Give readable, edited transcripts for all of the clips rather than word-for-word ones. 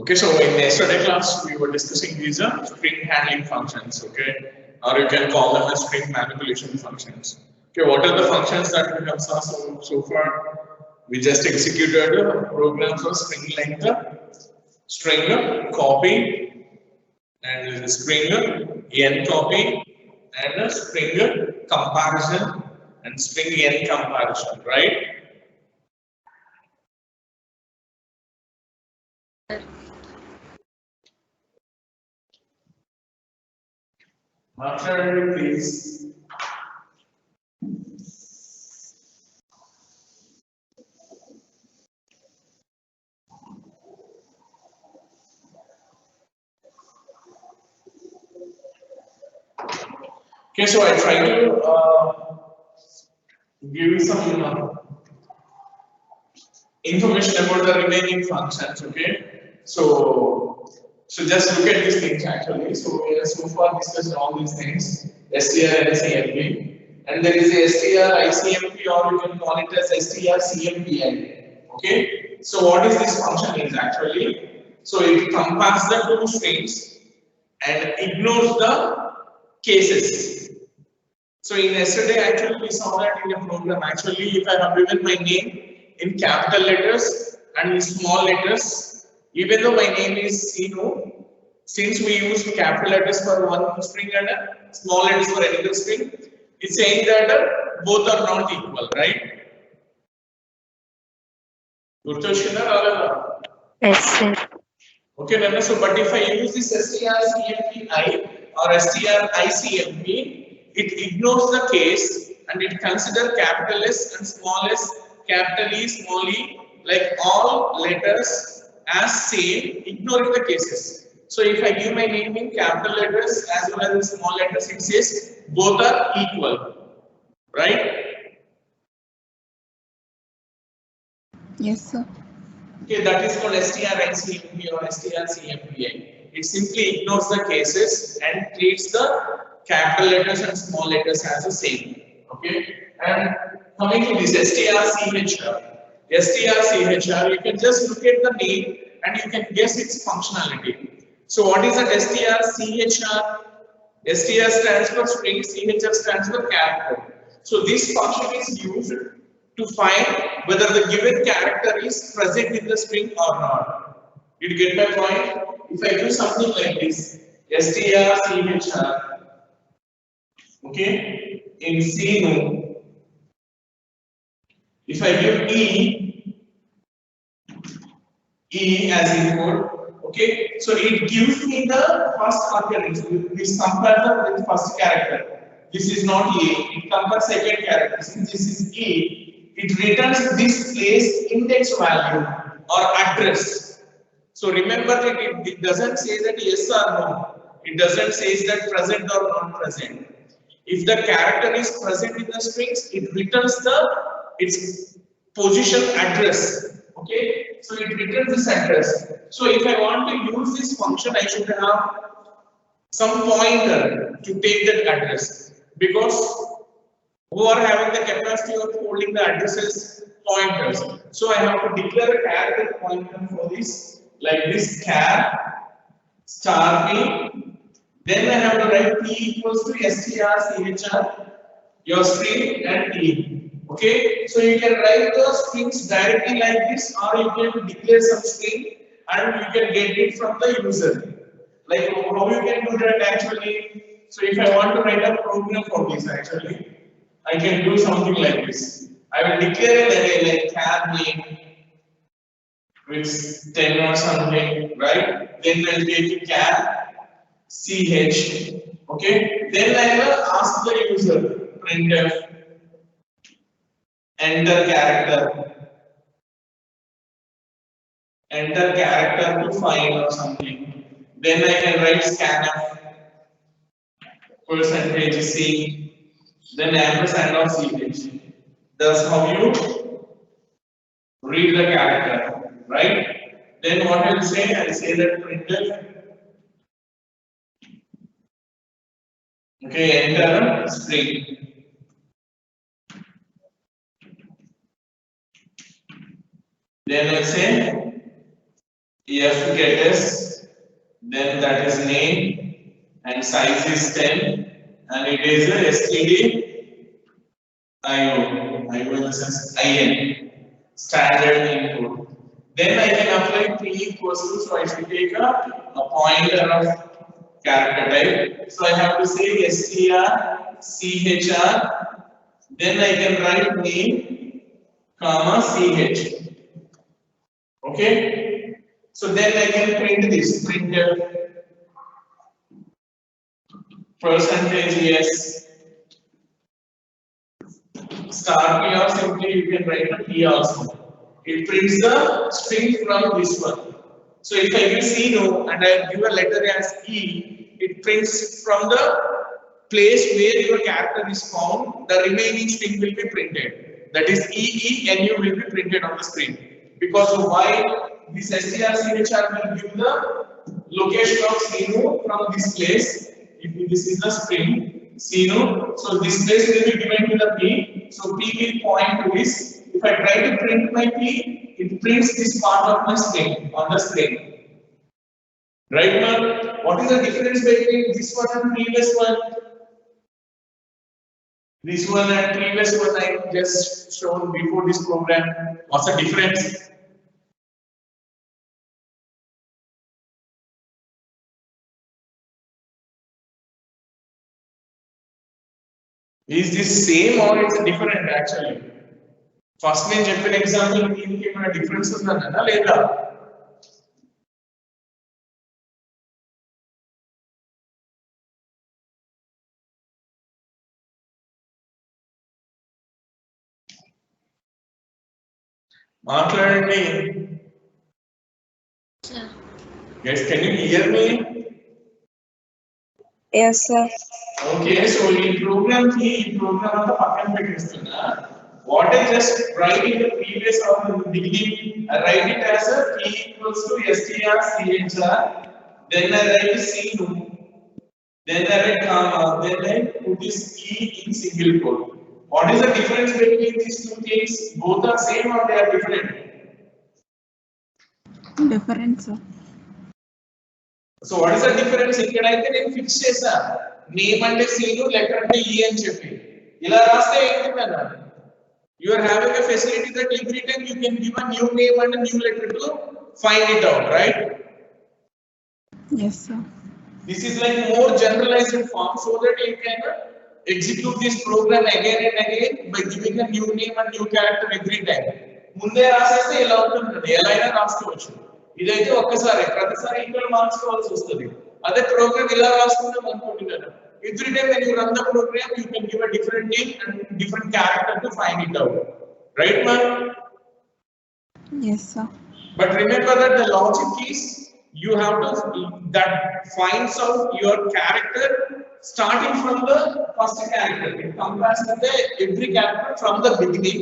Okay, so in yesterday class we were discussing these string handling functions, okay, or you can call them as string manipulation functions. Okay, what are the functions that we have saw so far? We just executed a program for string length, string copy, and string n copy, and a string comparison, and string n comparison, right? Master, please. Okay, so I try to give you some information about the remaining functions. Okay, so just look at these things actually. So we have so far discussed all these things: str and CMP, and there is a str ICMP, or you can call it as str CMPI. Okay, so what is this function is actually? So it compares the two strings and ignores the cases. So in yesterday actually we saw that in a program actually if I have given my name in capital letters and in small letters, even though my name is Sinu, since we use capital letters for one string and small letters for another string, it's saying that both are not equal, right? Yes, sir. Okay, then so but if I use this strcmpI or stricmp, it ignores the case and it considers capital S and small s, capital E, small e, like all letters as same, ignoring the cases. So if I give my name in capital letters as well as in small letters, it says both are equal, right? Yes, sir. Okay, that is called stricmp or strcmpi. It simply ignores the cases and treats the capital letters and small letters as the same. Okay, and coming to this strchr, you can just look at the name and you can guess its functionality. So, what is an strchr? STR stands for string, CHR stands for character. So this function is used to find whether the given character is present in the string or not. Did you get my point? If I do something like this, STR, CHR, okay, in Sinu, if I give E as input, okay, so it gives me the first occurrence. This compares with first character. This is not A, it compares second character. Since this is A, it returns this place index value or address. So remember that it doesn't say that yes or no. It doesn't say that present or not present. If the character is present in the strings, it returns its position address. Okay, so it returns this address. So if I want to use this function, I should have some pointer to take that address, because who are having the capacity of holding the addresses pointers. So I have to declare a character pointer for this, like this char star p. Then I have to write p equals to strchr, your string, and t. Okay, so you can write the strings directly like this, or you can declare some string and you can get it from the user. Like how you can do that actually? So if I want to write a program for this actually, I can do something like this. I will declare an array like char name with 10 or something, right? Then I'll take char ch. Okay. Then I will ask the user printf enter character to find or something. Then I can write scanf %c, then ampersand or ch. That's how you read the character, right? Then what I'll say that printf, okay, enter string. Then I say F getters, then that is name and size is 10 and it is a STD IO in the sense IN standard input. Then I can apply P equals to, so I should take a pointer of character type. So I have to say str chr, then I can write name comma ch. Okay, so then I can print this printer percentage yes star p, or simply you can write a p also. It prints the string from this one. So if I give C no and I give a letter as E, it prints from the place where your character is found, the remaining string will be printed. That is EENU will be printed on the screen. Because of why this strchr will give the location of CNO from this place. If this is the string CNO, so this place will be given to the P. So P will point to this. If I try to print my P, it prints this part of my string on the screen. Right now, what is the difference between this one and previous one? This one and previous one I just shown before this program. What's the difference? Is this same or it's different actually? First నేను చెప్పిన example దీనికి ఏమైనా difference ఉందన్నా లేదా? మాట్లాడండి. Yes, can you hear me? Yes, sir. Okay, so in program అంతా పక్కన పెట్టేస్తున్నా. What I just write in the previous or in the beginning, I write it as a P equals to str chr, then I write C no, then I write comma, then I put this E in single quote. What is the difference between these two things? Both are same or they are different? Different, sir. So what is the difference? ఇక్కడైతే నేను fix చేశా name అంటే C ను letter అంటే E అని చెప్పి ఇలా రాస్తే ఏంటన్నా you are having a facility that every time you can give a new name and a new letter to find it out, right? Yes, sir. This is like more generalized form so that you can execute this program again and again by giving a new name and new character every time. ముందే రాసేస్తే ఇలా ఉంటుంది ఎలా అయినా రాసుకోవచ్చు. ఇదైతే ఒక్కసారి ప్రతిసారి equal marks కావాల్సి వస్తుంది. అదే ప్రోగ్రామ్ ఇలా రాసుకుంటాం అనుకోండి కదా. Every time when you run the program, you can give a different name and different character to find it out. Right, man? Yes, sir. But remember that the logic is you have to that finds out your character starting from the first character. It compares with the every character from the beginning,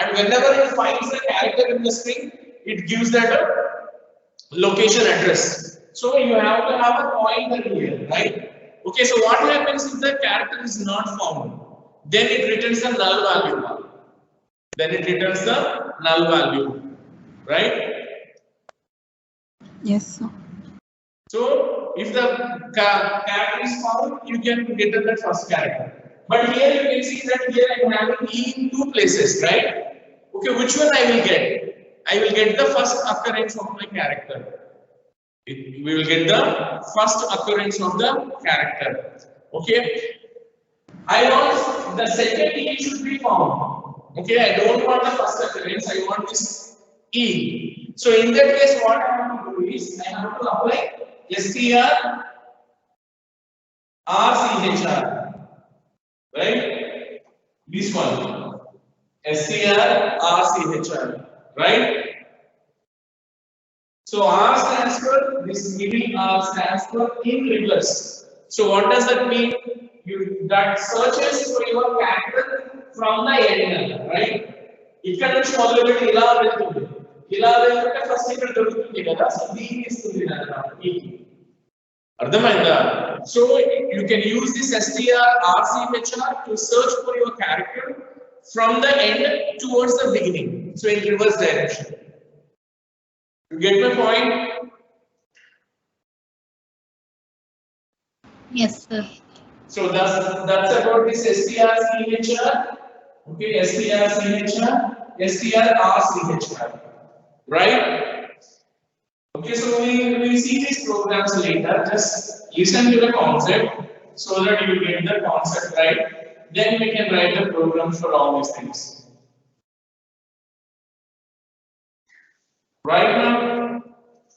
and whenever it finds the character in the string, it gives that a location address. So you have to have a pointer here, right? Okay, so what happens if the character is not found? Then it returns a null value. Then it returns the null value, right? Yes, sir. So if the character is found, you can get the first character. But here you can see that here I am having E in two places, right? Okay, which one I will get? I will get the first occurrence of my character. We will get the first occurrence of the character. Okay, I want the second E should be found. Okay, I don't want the first occurrence, I want this E. So in that case what I have to do is I have to apply str rchr, right? This one str rchr, right? So R stands for this middle R stands for in reverse. So what does that mean? You that searches for your character from the end, right? ఇక్కడ నుంచి మొదలుపెట్టి ఇలా వెళ్తుంది. ఇలా వెళ్తుంటే first ఇక్కడ దొరుకుతుంది కదా. సో దీన్ని ఇస్తుంది అన్నమాట ఈ. అర్థమైందా? So you can use this str rchr to search for your character from the end towards the beginning. So in reverse direction. You get my point? Yes, sir. So that's about this strchr. Okay, strchr, strrchr, right? Okay, so we will see these programs later. Just listen to the concept so that you get the concept right. Then we can write the programs for all these things. Right now,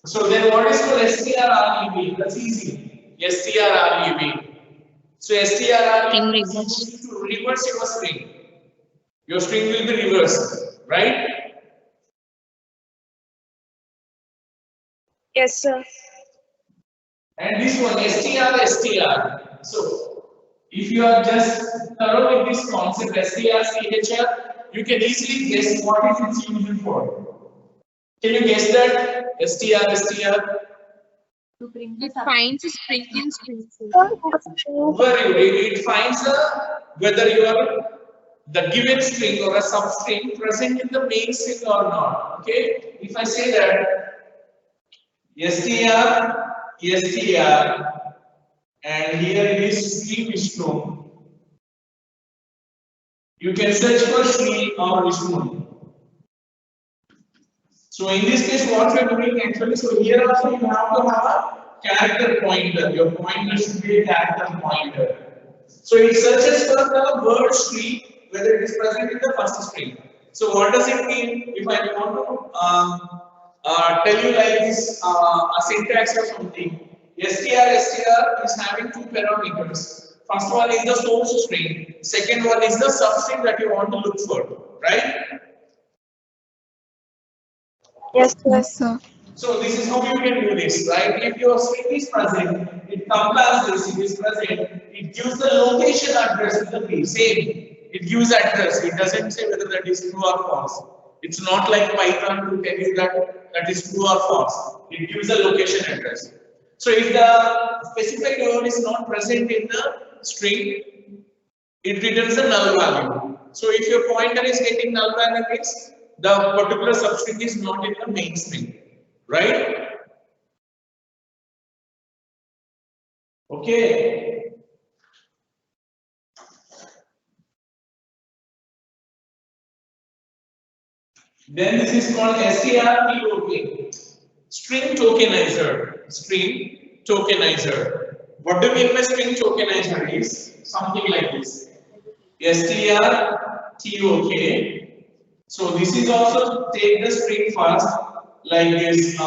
so then what is called strREV? That's easy. strREV. So strREV is used to reverse your string. Your string will be reversed, right? Yes, sir. And this one str. So if you are just thorough with this concept strchr, you can easily guess what is its used for. Can you guess that? str. It finds a string in string. Very good. It finds whether you are the given string or a substring present in the main string or not. Okay. If I say that str, and here it is Sri Vishnu, you can search for Sri or Vishnu. So in this case, what we are doing actually, so here also you have to have a character pointer. Your pointer should be a character pointer. So it searches for the word Sri, whether it is present in the first string. So what does it mean? If I want to tell you like this, a syntax or something, str is having two parameters. First one is the source string. Second one is the substring that you want to look for, right? Yes, sir. Yes, sir. So this is how you can do this, right? If your string is present, it compares this, it is present, it gives the location address in the tree, same. It gives address, it doesn't say whether that is true or false. It's not like Python to tell you that that is true or false. It gives the location address. So if the specified word is not present in the string, it returns a null value. So if your pointer is getting null value, means the particular substring is not in the main string, right? Okay. Then this is called strTOK, string tokenizer. String tokenizer. What do we mean by string tokenizer is something like this. strTOK. So this is also take the string first, like this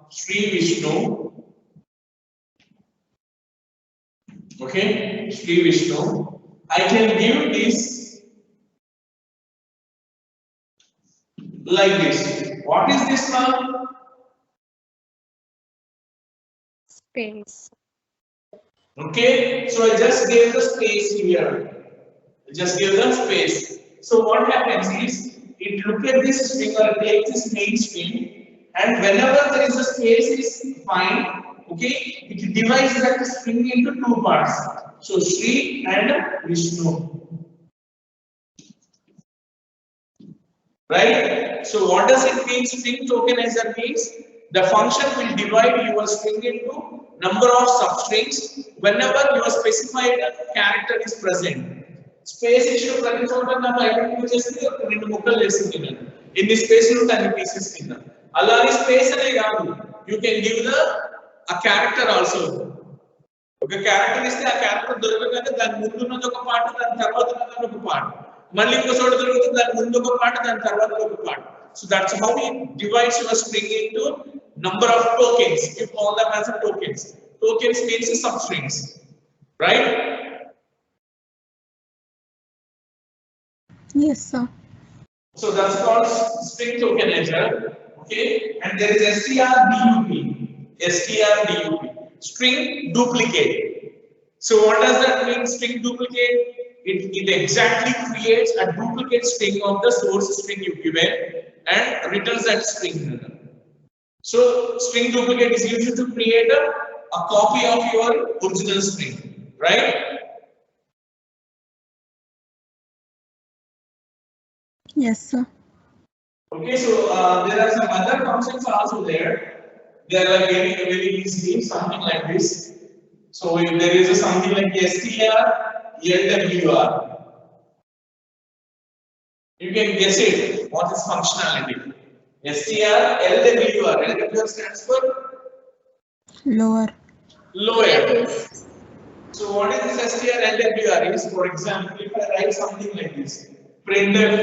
Sri Vishnu. Okay, Sri Vishnu. I can give this like this. What is this now? Space. Okay, so I just gave the space here. I just give the space. So what happens is it looks at this string or takes this main string, and whenever there is a space is fine, okay, it divides that string into two parts. So Sri and Vishnu. Right? So what does it mean? String tokenizer means the function will divide your string into number of substrings whenever your specified character is present. Space issue ప్రతి చోట మనం identify చేస్తే రెండు ముక్కలు చేస్తున్నాను. ఎన్ని space ఉంటే అన్ని పీసెస్ కింద. అలానే స్పేస్ అనే కాదు. You can give a character also. ఒక క్యారెక్టర్ ఇస్తే ఆ క్యారెక్టర్ దొరకగానే దాని ముందు ఉన్నది ఒక పార్ట్, దాని తర్వాత ఉన్నది ఒక పార్ట్. మళ్ళీ ఇంకో చోట దొరుకుతుంది, దాని ముందు ఒక పార్ట్, దాని తర్వాత ఒక part. So that's how it divides your string into number of tokens. You call them as a tokens. Tokens means substrings, right? Yes, sir. So that's called string tokenizer. Okay, and there is strdup. strdup, string duplicate. So what does that mean? String duplicate. It exactly creates a duplicate string of the source string you given and returns that string. So string duplicate is used to create a copy of your original string, right? Yes, sir. Okay, so there are some other functions also there. They are like very easy, something like this. So if there is something like str, LWR. You can guess it. What is functionality? STR, LWR. LWR stands for Lower. lower. So what is this STR, LWR is? For example, if I write something like this, printf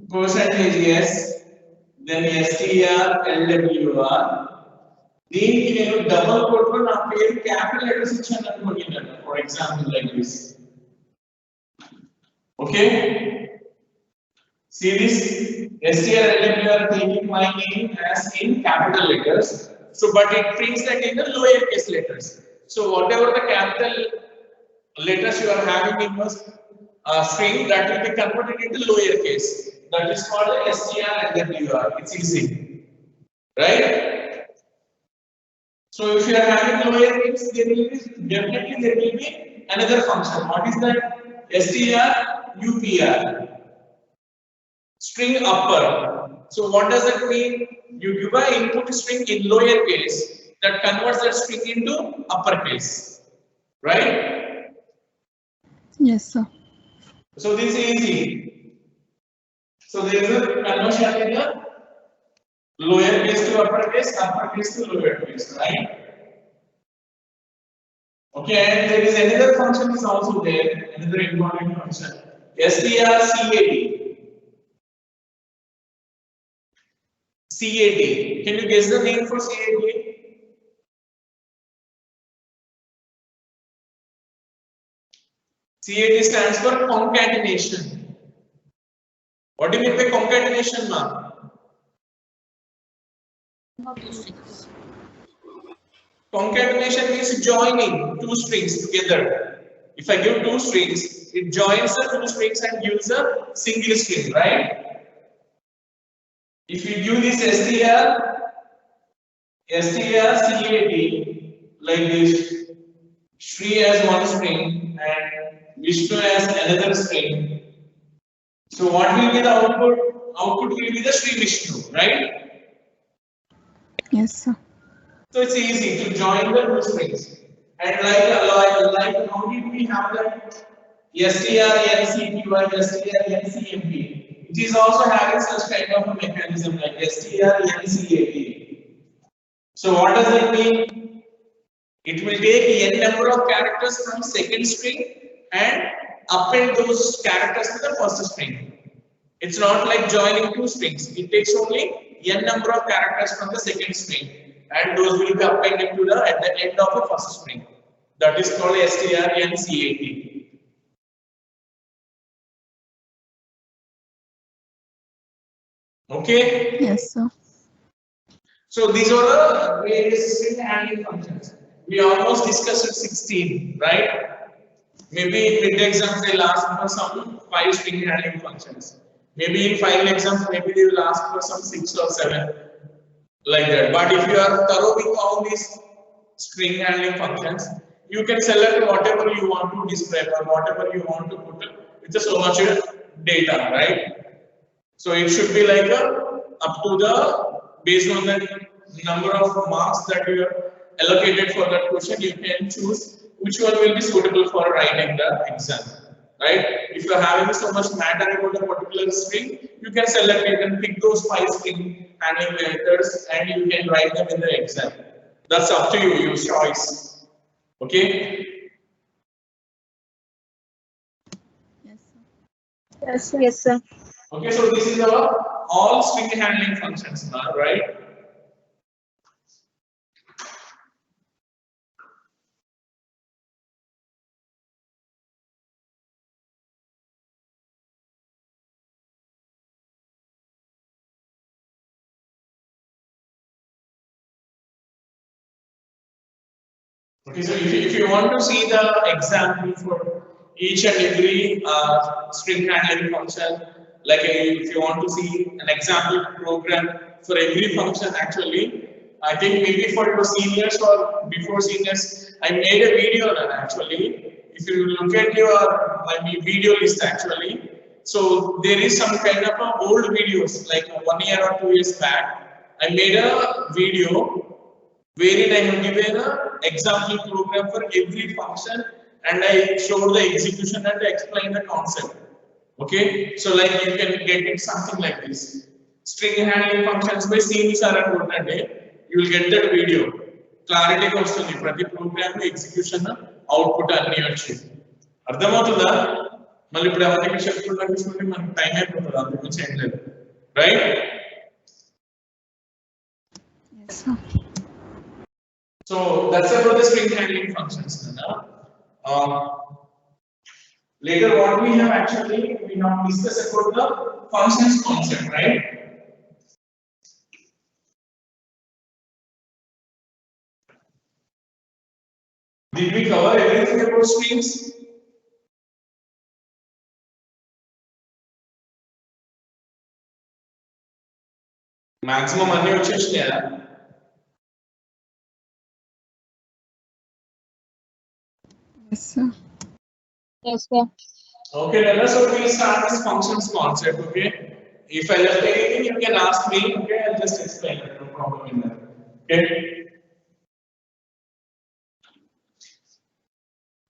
percentage yes, then STR, LWR. దీనికి నేను double coat లో నా పేరు capital letters ఇచ్చాను అనుకోండి for example like this okay see this STR LWR taking my name as in capital letters, so but it prints that in the lower case letters. So whatever the capital letters you are having in your string, that will be converted into lower case. That is called the STR LWR. It's easy, right? So if you are having lower case, there will be another function. What is that? STR UPR, string upper. So what does that mean? You give an input string in lower case that converts that string into uppercase, right? Yes, sir. So this is easy. So there is a conversion in the lower case to uppercase to lower case, right? Okay, and there is another function is also there, another important function, strcat. CAT. Can you guess the name for CAT? CAT stands for concatenation. What do you mean by concatenation, ma'am? Concatenation means joining two strings together. If I give two strings, it joins the two strings and gives a single string, right? If you give this strcat like this, Shri has one string and Vishnu has another string. So what will be the output? Output will be the Shri Vishnu, right? Yes, sir. So it's easy to join the two strings. And like how did we have that strncpy, strncmp? It is also having such kind of a mechanism like strncat. So what does that mean? It will take n number of characters from second string and append those characters to the first string. It's not like joining two strings. It takes only n number of characters from the second string and those will be appended to the at the end of the first string. That is called strncat. Okay? Yes, sir. So these are the various string handling functions. We almost discussed 16, right? Maybe in mid exams they will ask for some 5 string handling functions. Maybe in final exams, maybe they will ask for some 6 or 7, like that. But if you are thorough with all these string handling functions, you can select whatever you want to describe or whatever you want to put with so much data, right? So it should be like up to the based on the number of marks that you have allocated for that question, you can choose which one will be suitable for writing the exam, right? If you are having so much matter about a particular string, you can select, you can pick those 5 string handling methods and you can write them in the exam. That's up to you, your choice. Okay? Yes, sir. Yes, sir. Okay, so this is our all string handling functions now, right? Okay, so if you want to see the example for each and every string handling function, like if you want to see an example program for every function, actually, I think maybe for your seniors or before seniors, I made a video on that actually. If you look at your video list, actually, So there is some kind of a old videos like 1 year or 2 years back. I made a video wherein I have given an example program for every function and I showed the execution and explained the concept. Okay, so like you can get it something like this. String handling functions by scenes are important. You will get that video. Clarity వస్తుంది ప్రతి program execution output అన్ని వచ్చి అర్థమవుతుందా మళ్ళీ ఇప్పుడు అవన్నీ చెప్పుకుంటా కూర్చుంటే మనకి టైం అయిపోతుంది అందుకు ఏం లేదు right Yes, sir. So that's about the string handling functions. Later what we have actually we have discussed about the functions concept, right? Did we cover everything about strings? Maximum అన్ని వచ్చేసినాయా Yes, sir. Yes, sir. Okay, Nana, so we'll start this functions concept, okay? If I left anything, you can ask me, okay? I'll just explain it, no problem in that, okay?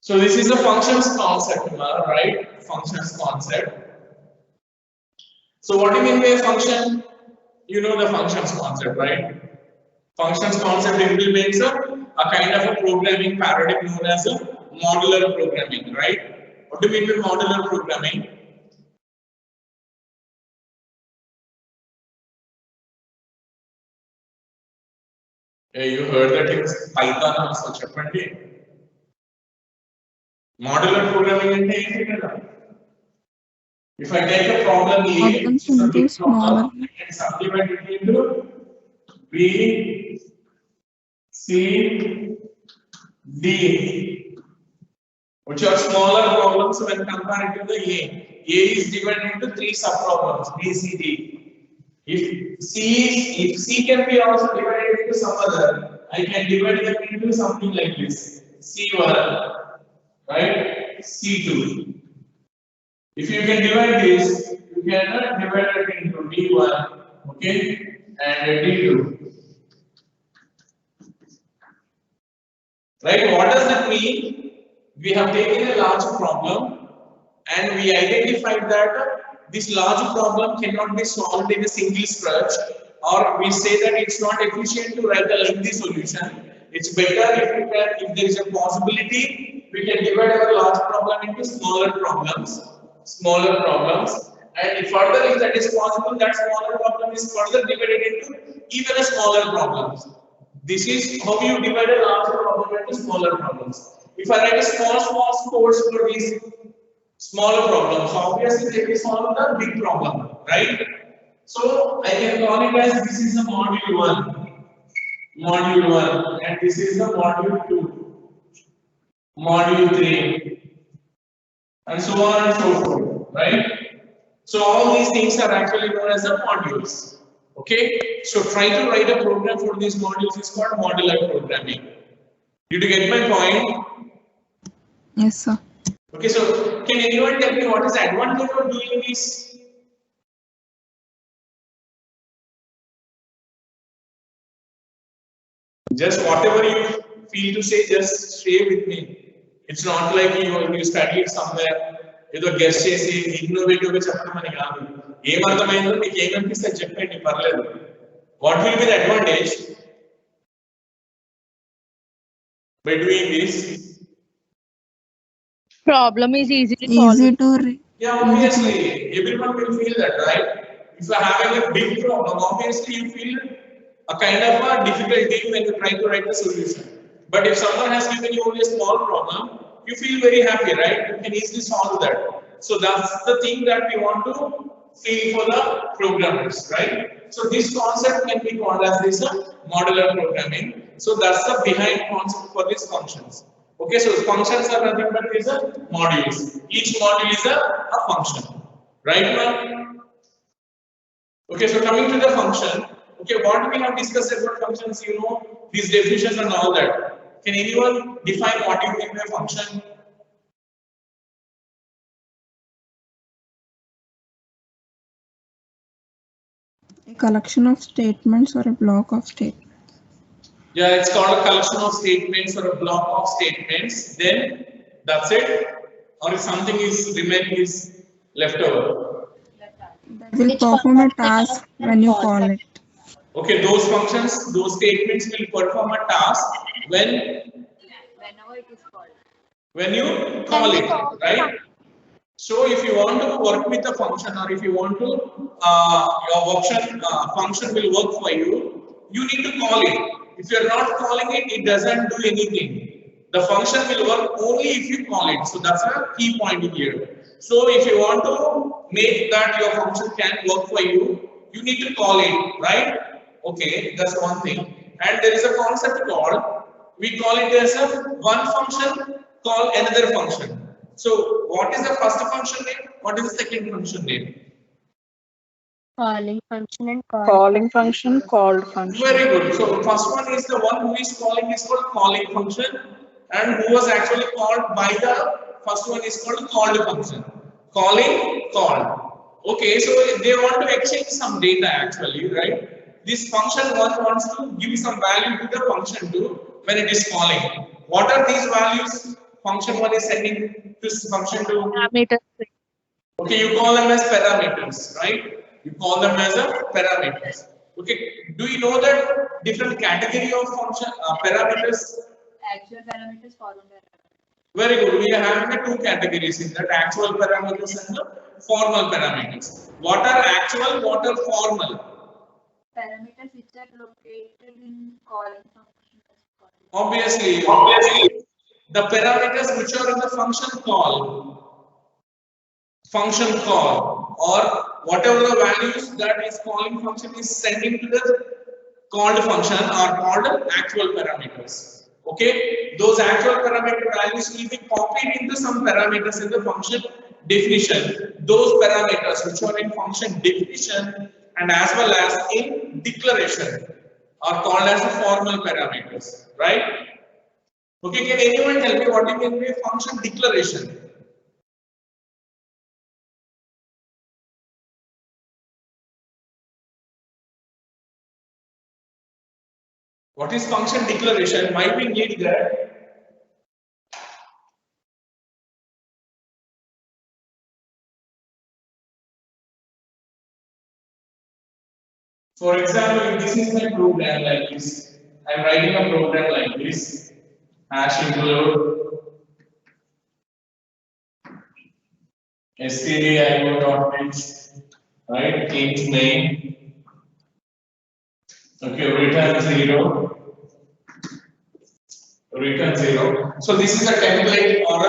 So this is the functions concept, right? Functions concept. So what do you mean by a function? You know the functions concept, right? Functions concept implements a kind of a programming paradigm known as a modular programming, right? What do you mean by modular programming? Yeah, you heard that it's Python also, cheppandi. Modular programming ante enti kada? If I take a problem A, Problems it's a big into smaller. problem, I can subdivide it into B, C, D, which are smaller problems when compared to the A. A is divided into 3 subproblems B, C, D. If C can be also divided into some other, I can divide them into something like this: C1, right? C2. If you can divide this, you can divide it into D1, okay, and D2. Right? What does that mean? We have taken a large problem and we identified that this large problem cannot be solved in a single stretch, or we say that it's not efficient to write a lengthy solution. It's better if there is a possibility, we can divide our large problem into smaller problems, and if further if that is possible, that smaller problem is further divided into even a smaller problems. This is how you divide a large problem into smaller problems. If I write a small course for these smaller problems, obviously they will solve the big problem, right? So I can call it as this is the module 1, and this is the module 2, module 3, and so on and so forth, right? So all these things are actually known as the modules. Okay, so try to write a program for these modules is called modular programming. Did you get my point? Yes, sir. Okay, so can anyone tell me what is the advantage of doing this? Just whatever you feel to say, just share with me. It's not like you studied somewhere. ఏదో guess చేసి innovative గా చెప్పడం అని కాదు. ఏమర్థమైందో మీకు ఏమనిపిస్తే చెప్పండి, పర్లేదు. What will be the advantage by doing this? Problem is easy to Easy solve. to Yeah, obviously, everyone will feel that, right? If you are having a big problem, obviously you feel a kind of a difficulty when you try to write the solution. But if someone has given you only a small problem, you feel very happy, right? You can easily solve that. So that's the thing that we want to feel for the programmers, right? So this concept can be called as this modular programming. So that's the behind concept for these functions. Okay, so functions are nothing but these are modules. Each module is a function, right, ma'am? Okay, so coming to the function. Okay, what we have discussed about functions, you know, these definitions and all that. Can anyone define what you mean by function? A collection of statements or a block of statements. Yeah, it's called a collection of statements or a block of statements. Then that's it. Or if something is remaining is left over. That will perform a task when you call it. Okay, those functions, those statements will perform a task when you call it, right? So if you want to work with a function, or if you want to your function will work for you, you need to call it. If you're not calling it, it doesn't do anything. The function will work only if you call it. So that's a key point here. So if you want to make that your function can work for you, you need to call it, right? Okay, that's one thing. And there is a concept called, we call it as a one function call another function. So what is the first function name? What is the second function name? Calling function and Calling function, called function. Very good. So first one is the one who is calling is called calling function, and who was actually called by the first one is called called function. Calling, called. Okay, so they want to exchange some data actually, right? This function one wants to give some value to the function two when it is calling. What are these values? Function one is sending to function two. parameter. Okay, you call them as parameters, right? You call them as a parameters. Okay, do you know that different category of function parameters? Actual parameters, formal parameters. Very good. We are having the two categories in that: actual parameters and the formal parameters. What are actual? What are formal? Parameters which are located in calling function. Obviously, the parameters which are in the function call, or whatever the values that is calling function is sending to the called function are called actual parameters. Okay, those actual parameter values will be copied into some parameters in the function definition. Those parameters which are in function definition and as well as in declaration are called as the formal parameters, right? Okay, can anyone tell me what do you mean by function declaration? What is function declaration? Might we need that? For example, if this is my program like this, I am writing a program like this, hash include stdio.next, right? Int name, okay, return 0. So this is a template or a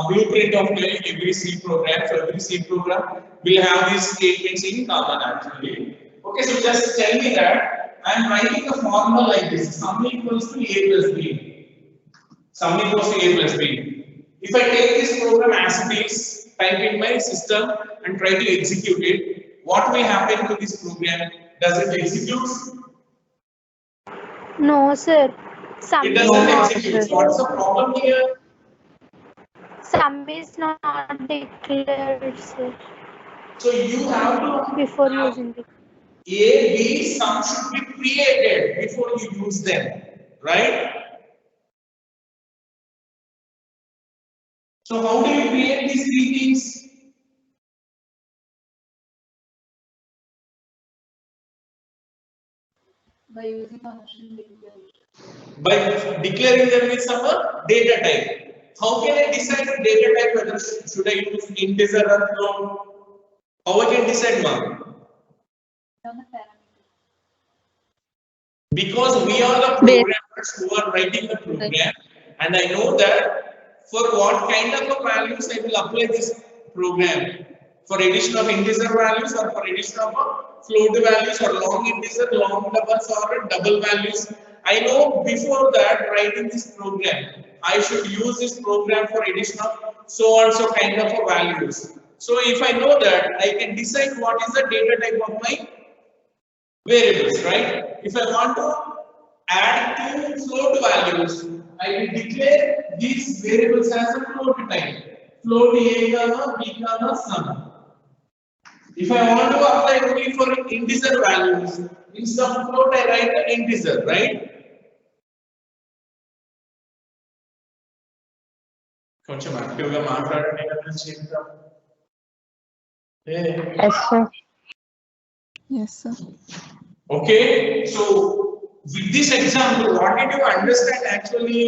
blueprint of every C program. So every C program will have these statements in common actually. Okay, so just tell me that I am writing a formula like this: sum equals to a plus b. Sum equals to a plus b. If I take this program as it is, type in my system and try to execute it, what will happen to this program? Does it execute? No, sir. Sum It is doesn't not, execute. What's the problem here? sum is not declared, sir, So you have to before using it. A, B, sum should be created before you use them, right? So how do you create these three things? By using function declaration. By declaring them with some data type. How can I decide the data type whether should I use integer or float? How I can decide one? On the parameter. Because we are the programmers who are writing the program, and I know that for what kind of a values I will apply this program. For addition of integer values or for addition of float values or long integer, long doubles or double values. I know before that writing this program, I should use this program for addition of so and so kind of a values. So if I know that, I can decide what is the data type of my variables, right? If I want to add two float values, I will declare these variables as a float type. Float a, b, sum. If I want to apply only for integer values, instead of float, I write an integer, right? కొంచెం యాక్టివ్గా మాట్లాడండి కదా చేద్దాం. Yes, sir. Yes, sir. Okay, so with this example, what did you understand actually?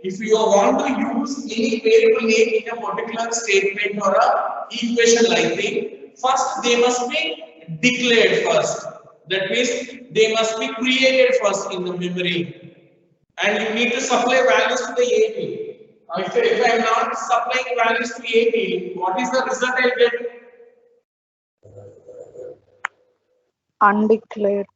If you want to use any variable name in a particular statement or a equation like this, first they must be declared first. That means they must be created first in the memory, and you need to supply values to the AP. If I am not supplying values to AP, what is the result I get? Undeclared.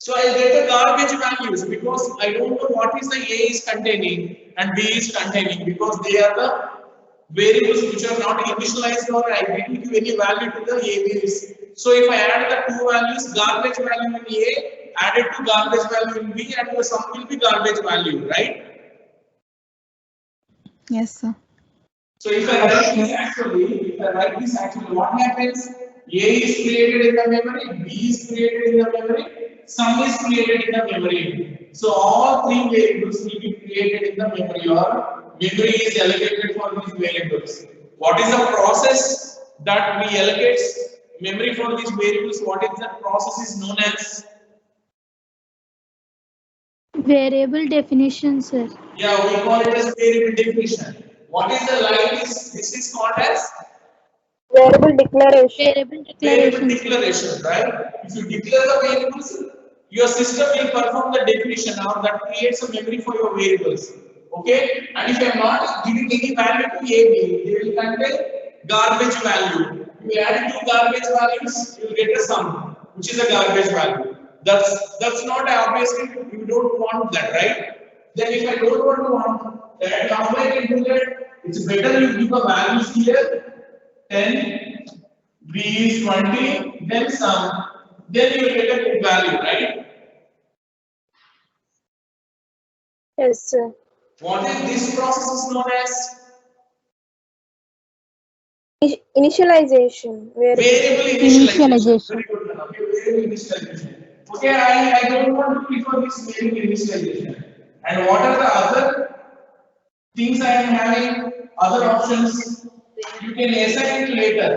So I get the garbage values because I don't know what is the A is containing and B is containing, because they are the variables which are not initialized, or I didn't give any value to the ABs. So if I add the two values, garbage value in A added to garbage value in B, and the sum will be garbage value, right? Yes, sir. So if I write this actually, what happens? A is created in the memory, B is created in the memory, sum is created in the memory. So all three variables will be created in the memory, or memory is allocated for these variables. What is the process that we allocate memory for these variables? What is that process is known as? Variable definition, sir. Yeah, we call it as variable definition. What is the line? This is called as Variable declaration. variable declaration, right? If you declare the variables, your system will perform the definition, or that creates a memory for your variables. Okay, and if I am not giving any value to AB, they will contain garbage value. You add two garbage values, you will get a sum, which is a garbage value. That's not obviously you don't want that, right? Then if I don't want that, how I can do that? It's better you give a values here. 10, B is 20, then sum, then you will get a good value, right? Yes, sir. What is this process is known as? Initialization. Variable initialization. Very good, Nana. Okay, variable initialization. Okay, I don't want to prefer this variable initialization. And what are the other things I am having? Other options. You can assign it later.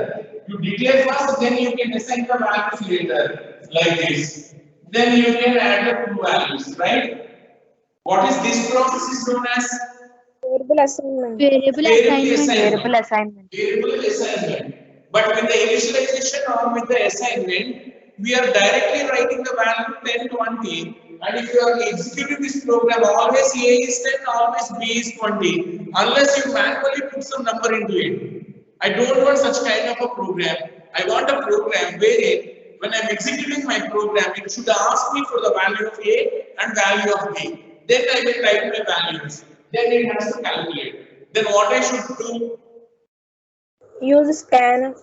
You declare first, then you can assign the values later, like this. Then you can add the two values, right? What is this process is known as? Variable assignment. Variable assignment. Variable assignment. But with the initialization or with the assignment, we are directly writing the value 10, 20. And if you are executing this program, always A is 10, always B is 20, unless you manually put some number into it. I don't want such kind of a program. I want a program where when I'm executing my program, it should ask me for the value of A and value of B. Then I will type my values. Then it has to calculate. Then what I should do? Use scanner.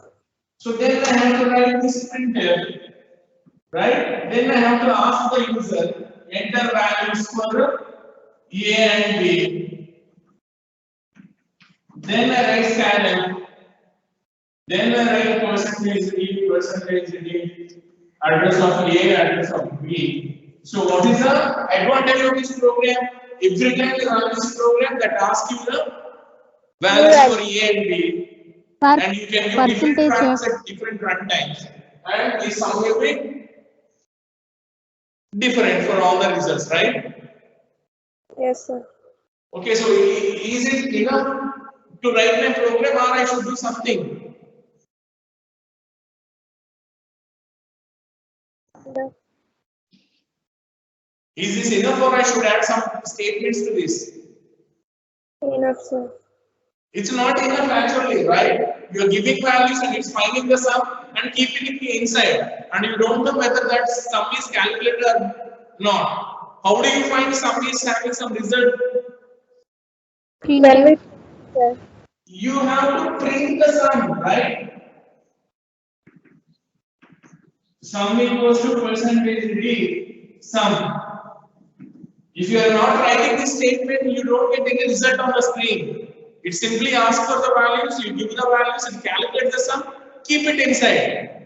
So then I have to write this printf, right? Then I have to ask the user, enter values for A and B. Then I write scanf. Then I write percentage D, address of A, address of B. So what is the advantage of this program? Every time you run this program, that asks you the values for A and B, and you can use different runs at different run times, and this sum will be different for all the results, right? Yes, sir. Okay, so is it enough to write my program, or I should do something? Is this enough, or I should add some statements to this? Enough, sir. It's not enough actually, right? You're giving values and it's finding the sum and keeping it inside, and you don't know whether that sum is calculated or not. How do you find sum is having some result? You have to print the sum, right? Sum equals to percentage D sum. If you are not writing this statement, you don't get any result on the screen. It simply asks for the values, you give the values and calculate the sum, keep it inside.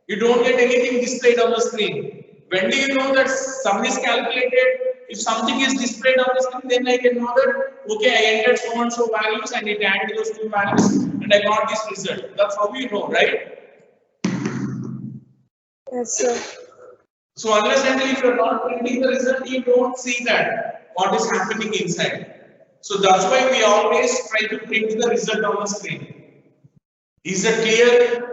You don't get anything displayed on the screen. When do you know that sum is calculated? If something is displayed on the screen, then I can know that, okay, I entered so and so values and it added those two values and I got this result. That's how you know, right? Yes, sir. So unless and if you're not printing the result, you don't see that what is happening inside. So that's why we always try to print the result on the screen. Is that clear?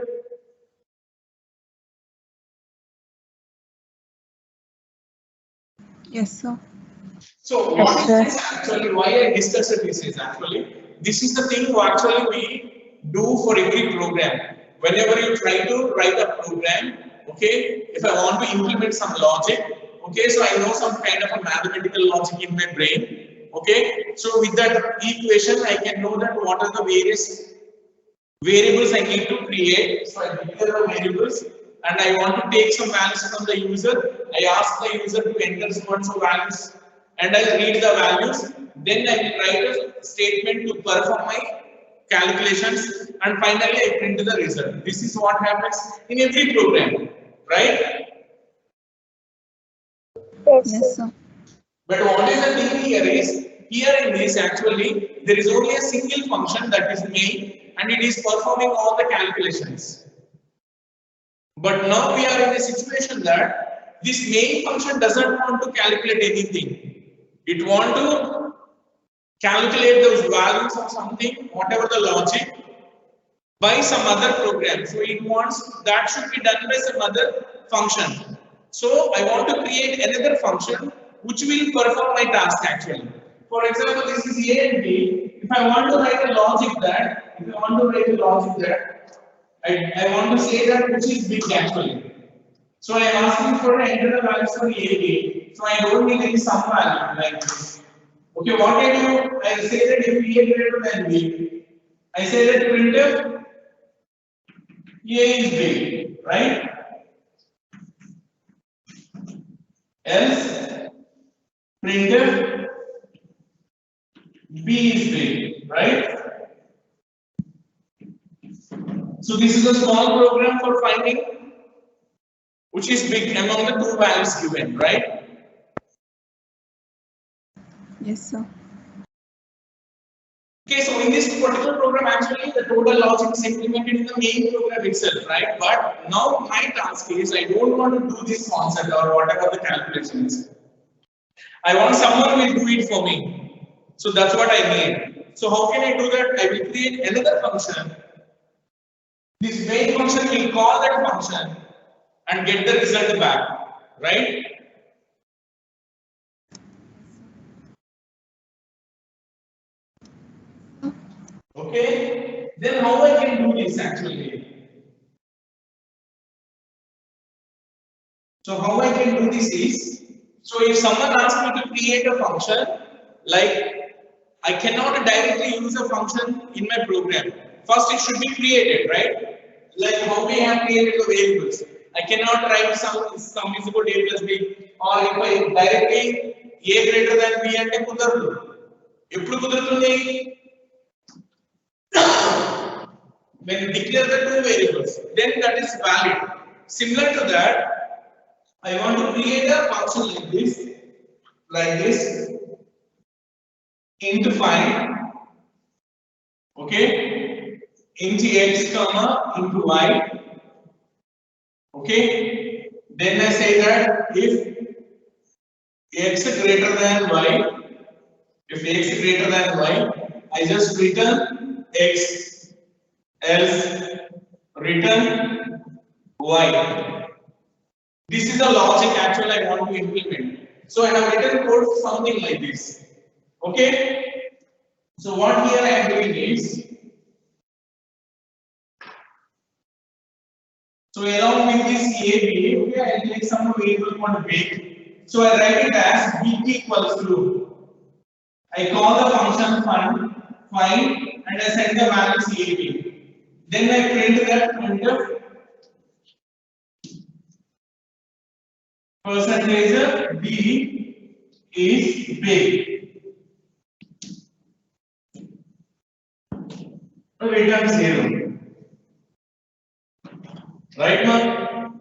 Yes, sir. So Yes, what is sir. this actually? Why I discussed this is actually, this is the thing actually we do for every program. Whenever you try to write a program, okay, if I want to implement some logic, okay, so I know some kind of a mathematical logic in my brain, okay, so with that equation I can know that what are the various variables I need to create. So I declare the variables and I want to take some values from the user. I ask the user to enter so and so values and I read the values. Then I will write a statement to perform my calculations and finally I print the result. This is what happens in every program, right? Yes, Yes, sir. sir. But what is the thing here is, here in this actually, there is only a single function that is main and it is performing all the calculations. But now we are in a situation that this main function doesn't want to calculate anything. It wants to calculate those values of something, whatever the logic, by some other program. So it wants that should be done by some other function. So I want to create another function which will perform my task actually. For example, this is A and B. If I want to write a logic that, I want to say that which is big actually. So I am asking for enter the values for A, B. So I don't need any sum value like this. Okay, what I do? I say that if A greater than B, I say that printf A is big, right? Else printf B is big, right? So this is a small program for finding which is big among the two values given, right? Yes, sir. Okay, so in this particular program, actually the total logic is implemented in the main program itself, right? But now my task is I don't want to do this concept or whatever the calculation is. I want someone will do it for me. So that's what I need. So how can I do that? I will create another function. This main function will call that function and get the result back, right? Okay, then how I can do this actually? So how I can do this is, so if someone asks me to create a function, like I cannot directly use a function in my program. First it should be created, right? Like how we have created the variables. I cannot write some is equal to a plus b, or if I directly a greater than b ante కుదరదు. ఎప్పుడు కుదురుతుంది? When you declare the two variables, then that is valid. Similar to that, I want to create a function like this, int find, okay, int x comma into y, okay. Then I say that if x greater than y, I just return x. Else return y. This is the logic actually I want to implement. So I have written code something like this. Okay. So what here I am doing is, so along with this a b, okay, I will take some variable called big. So I write it as big equals to. I call the function find and I send the values a b. Then I print that printf percentage b is big. Return 0. Right now,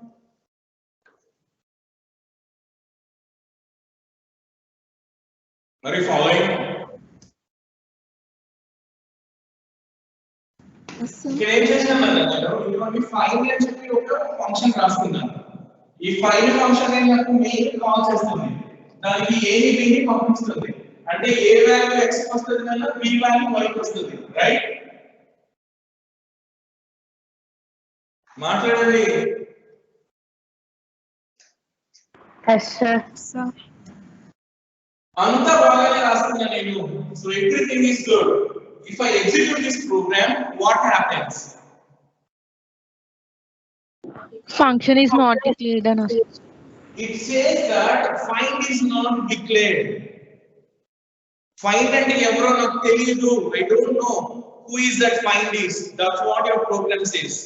Are you following? Yes, sir. ఇక్కడ ఏం చేశాను నేను file అని చెప్పి ఒక function రాసుకున్నాను. ఈ file function నాకు మెయిన్ కాల్ చేస్తుంది, దానికి ఏ బి ని పంపిస్తుంది. అంటే ఏ వాల్యూ x వస్తుంది కన్నా b వాల్యూ y వస్తుంది, రైట్? మాట్లాడండి. Yes, sir. Sir. అంతా బాగానే రాస్తున్నా నేను. So everything is good. If I execute this program, what happens? Function is not declared. It says that find is not declared. Find అంటే ఎవరో నాకు తెలియదు. I don't know who is that find is. That's what your program says.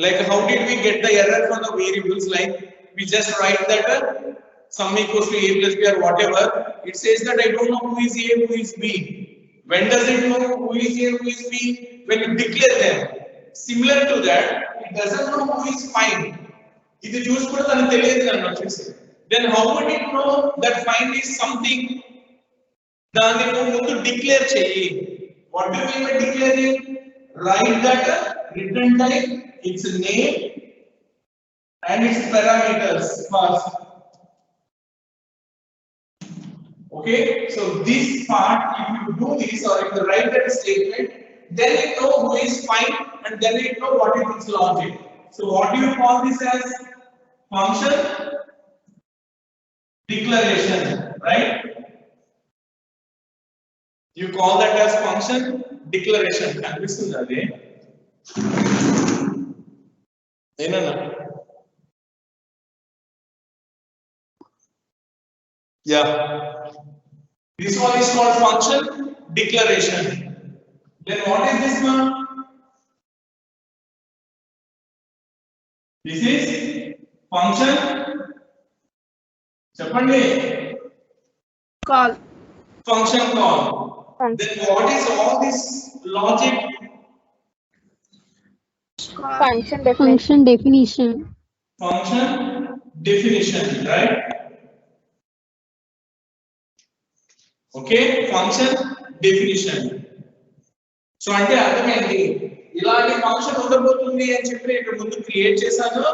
Like how did we get the error for the variables? Like we just write that sum equals to a plus b or whatever. It says that I don't know who is a, who is b. When does it know who is a, who is b? When you declare them. Similar to that, it doesn't know who is find. If you choose for the then how would it know that find is something? Then you declare cheyi. What do you mean by declaring? Write that return type, its name and its parameters first. Okay, so this part, if you do this or if you write that statement, then it know who is find and then it know what is its logic. So what do you call this as? Function declaration, right? You call that as function declaration. Kanipisundadi enana? Yeah, this one is called function declaration. Then what is this one? This is function చెప్పండి. Call. Function call. Then what is all this logic? Function definition. Function definition. Function definition, right? Okay, function definition. So అంటే అర్థమైంది, ఇలాంటి function ఉండబోతుంది అని చెప్పి ఇక్కడ ముందు create చేశాను.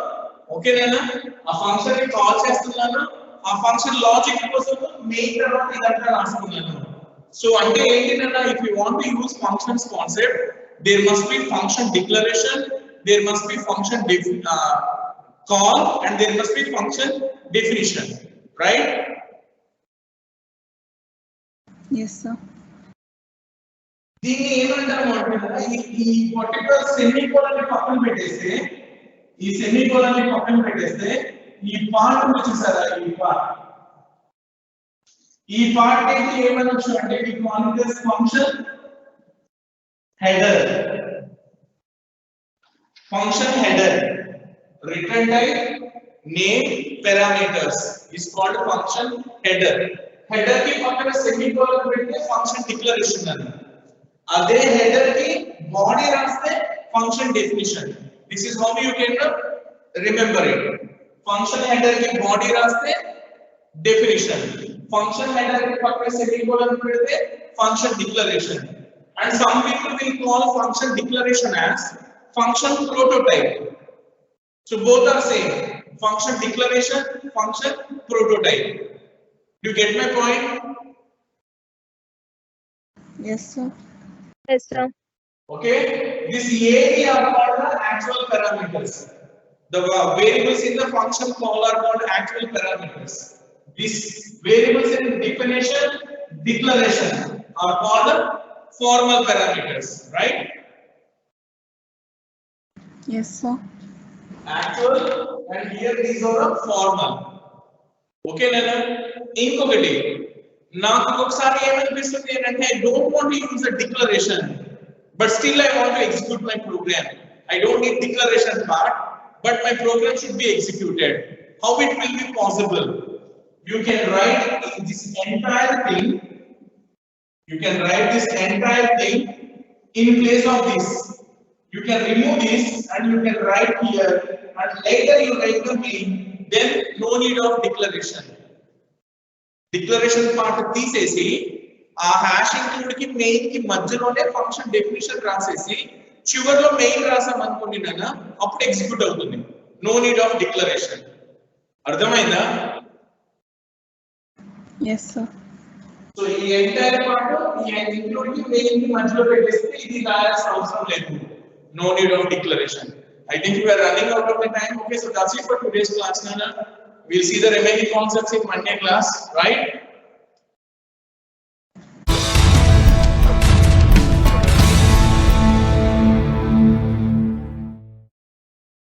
ఓకేనా? ఆ ఫంక్షన్ ని కాల్ చేస్తున్నాను, ఆ ఫంక్షన్ లాజిక్ కోసం మెయిన్ తర్వాత ఇదంతా రాసుకున్నాను. సో అంటే ఏంటంటే if you want to use functions concept, there must be function declaration, there must be function call and there must be function definition, right? Yes, sir. దీన్ని ఏమంటారు అంటే ఈ పర్టిక్యులర్ సెమీకోలన్ ని పక్కన పెట్టేస్తే, ఈ సెమీకోలన్ ని పక్కన పెట్టేస్తే ఈ పార్ట్ ఉంది చూసారా, ఈ పార్ట్ ఏంటి ఏమనొచ్చు అంటే ఈ concept function header. Function header, return type, name, parameters is called function header. Header కి పక్కన సెమీకోలన్ పెడితే ఫంక్షన్ డిక్లరేషన్ అని, అదే హెడర్ కి బాడీ రాస్తే function definition. This is how you can remember it. Function header కి బాడీ రాస్తే definition, function header కి పక్కన సెమీకోలన్ పెడితే function declaration. And some people will call function declaration as function prototype. So both are same, function declaration, function prototype. You get my point? Yes, sir. Yes, sir. Okay, this area are called the actual parameters. The variables in the function call are called actual parameters. These variables in definition, declaration are called formal parameters, right? Yes, sir. Actual and here these are the formal. Okay, Nana? ఇంకొకటి నాకు ఒకసారి ఏమనిపిస్తుంది అంటే I don't want to use a declaration, but still I want to execute my program. I don't need declaration part, but my program should be executed. How it will be possible? You can write this entire thing. You can write this entire thing in place of this. You can remove this and you can write here, and later you write the main. Then no need of declaration. Declaration part తీసేసి ఆ hash include కి main కి మధ్యలోనే function definition రాసేసి చివర్లో main రాసాం అనుకోండి నాన్న అప్పుడు ఎగ్జిక్యూట్ అవుతుంది. No need of declaration. అర్థమైందా? Yes, sir. సో ఈ ఎంటైర్ పార్ట్ ఈ ఇంక్లూడ్ కి మెయిన్ కి మధ్యలో పెట్టేస్తే ఇది రాయాల్సిన అవసరం లేదు. No need of declaration. I think we are running out of the time. Okay, so that's it for today's class, Nana. We'll see the remaining concepts in Monday class, right?